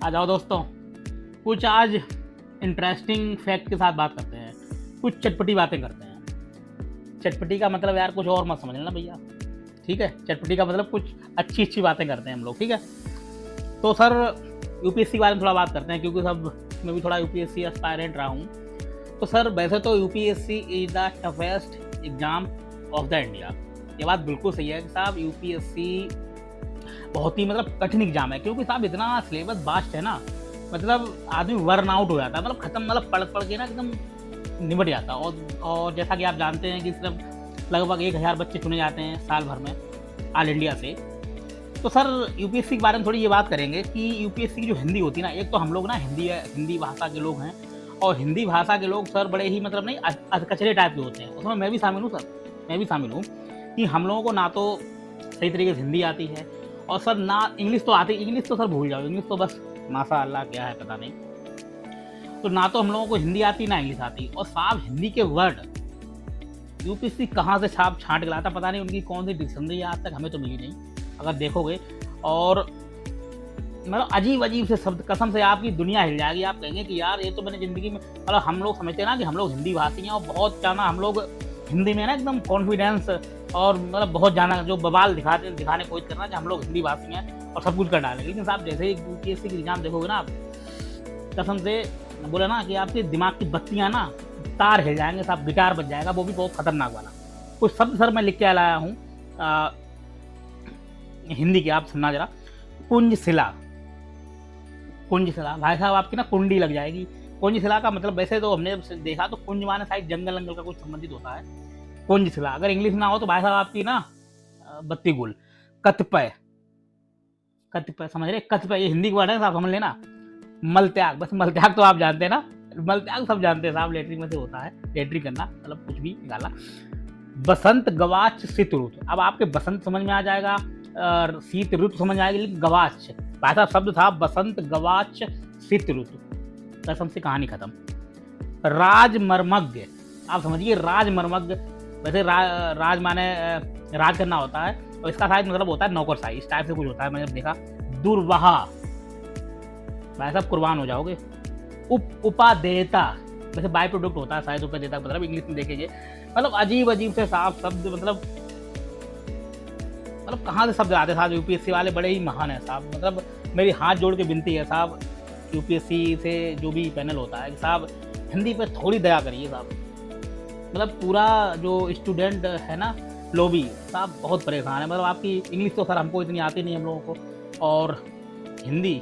आ जाओ दोस्तों, कुछ आज इंटरेस्टिंग फैक्ट के साथ बात करते हैं, कुछ चटपटी बातें करते हैं। चटपटी का मतलब यार कुछ और मत समझ लेना भैया, ठीक है। चटपटी का मतलब कुछ अच्छी अच्छी बातें करते हैं हम लोग, ठीक है। तो सर यूपीएससी के बारे में थोड़ा बात करते हैं, क्योंकि सब मैं भी थोड़ा यूपीएससी एस्पायरेंट रहा हूँ। तो सर वैसे तो UPSC is the toughest exam of the India, ये बात बिल्कुल सही है कि साहब यूपीएससी बहुत ही मतलब कठिन एग्जाम है, क्योंकि साहब इतना सिलेबस वास्ट है ना, मतलब आदमी वर्न आउट हो जाता है, मतलब खत्म, मतलब पढ़ पढ़ के ना एकदम निबट जाता है। और जैसा कि आप जानते हैं कि सिर्फ लगभग 1000 बच्चे चुने जाते हैं साल भर में ऑल इंडिया से। तो सर यूपीएससी के बारे में थोड़ी ये बात करेंगे कि यूपीएससी की जो हिंदी होती है ना, एक तो हम लोग ना हिंदी भाषा के लोग हैं, और हिंदी भाषा के लोग सर बड़े ही मतलब नहीं अधकचरे टाइप के होते हैं, उसमें मैं भी शामिल हूँ सर, मैं भी शामिल हूँ कि हम लोगों को ना तो सही तरीके से हिंदी आती है, और सर ना इंग्लिश तो आती, इंग्लिश तो सर भूल जाओ, इंग्लिश तो बस माशाअल्लाह क्या है पता नहीं। तो ना तो हम लोगों को हिंदी आती ना इंग्लिश आती, और साहब हिंदी के वर्ड यूपीएससी कहाँ से छाप छांट के लाता पता नहीं, उनकी कौन सी डिक्शनरी आज तक हमें तो मिली नहीं अगर देखोगे। और मतलब अजीब अजीब से शब्द, कसम से आपकी दुनिया हिल जाएगी, आप कहेंगे कि यार ये तो मैंने ज़िंदगी में, मतलब हम लोग समझते हैं ना कि हम लोग हिंदी भाषी हैं और बहुत जाना हम लोग हिंदी में ना एकदम कॉन्फिडेंस और मतलब बहुत जाना जो बवाल दिखाने की कोशिश करना कि हम लोग हिंदी भाषी हैं और सब कुछ कर डालेंगे। लेकिन साहब जैसे ही यूपीएससी की एग्जाम देखोगे ना आप, कसम से बोले ना कि आपके दिमाग की बत्तियाँ ना तार हिल जाएंगे साहब, गिटार बज जाएगा, वो भी बहुत खतरनाक वाला। कुछ शब्द सर मैं लिख के लाया हूँ हिंदी के, आप सुनना जरा। कुंजशिला, कुंजशिला भाई साहब आपकी ना कुंडी लग जाएगी। कुंजशिला का मतलब वैसे तो हमने देखा तो कुंज माने शायद जंगल अंगल का कुछ संबंधित होता है। कुंजशिला अगर इंग्लिश ना हो तो भाई साहब आपकी ना बत्ती गुल। कतिपय, कतिपय समझ रहे, कतिपय ये हिंदी का वर्ड है साहब, समझ लेना। मलत्याग, बस मलत्याग तो आप जानते हैं ना, मलत्याग सब जानते हैं साहब, लेटरिन में से होता है, लेटरिन करना मतलब कुछ भी निकालना। बसंत गवाच शीत ऋतु, अब आपके बसंत समझ में आ जाएगा, शीत ऋतु समझ आएगी, लेकिन गवाच भाई साहब शब्द था बसंत गवाच शीत ऋतु, कसम से कहानी खत्म। राजमर्मज्ञ, आप समझिए राजमर्मज्ञ, वैसे राज माने राज करना होता है, और इसका शायद मतलब होता है नौकरशाही, इस टाइप से कुछ होता है, मैंने देखा। दुर्वाहा भाई साहब कुर्बान हो जाओगे। उपादेयता, वैसे बाय प्रोडक्ट होता है शायद उपादेयता, मतलब इंग्लिश में देखेंगे, मतलब अजीब अजीब से साफ शब्द, मतलब कहाँ से शब्द आते साहब। यूपीएससी वाले बड़े ही महान है साहब, मतलब मेरी हाथ जोड़ के विनती है साहब यूपीएससी से जो भी पैनल होता है कि साहब हिंदी पे थोड़ी दया करिए साहब, मतलब पूरा जो स्टूडेंट है ना लॉबी साहब बहुत परेशान है। मतलब आपकी इंग्लिश तो सर हमको इतनी आती नहीं हम लोगों को, और हिंदी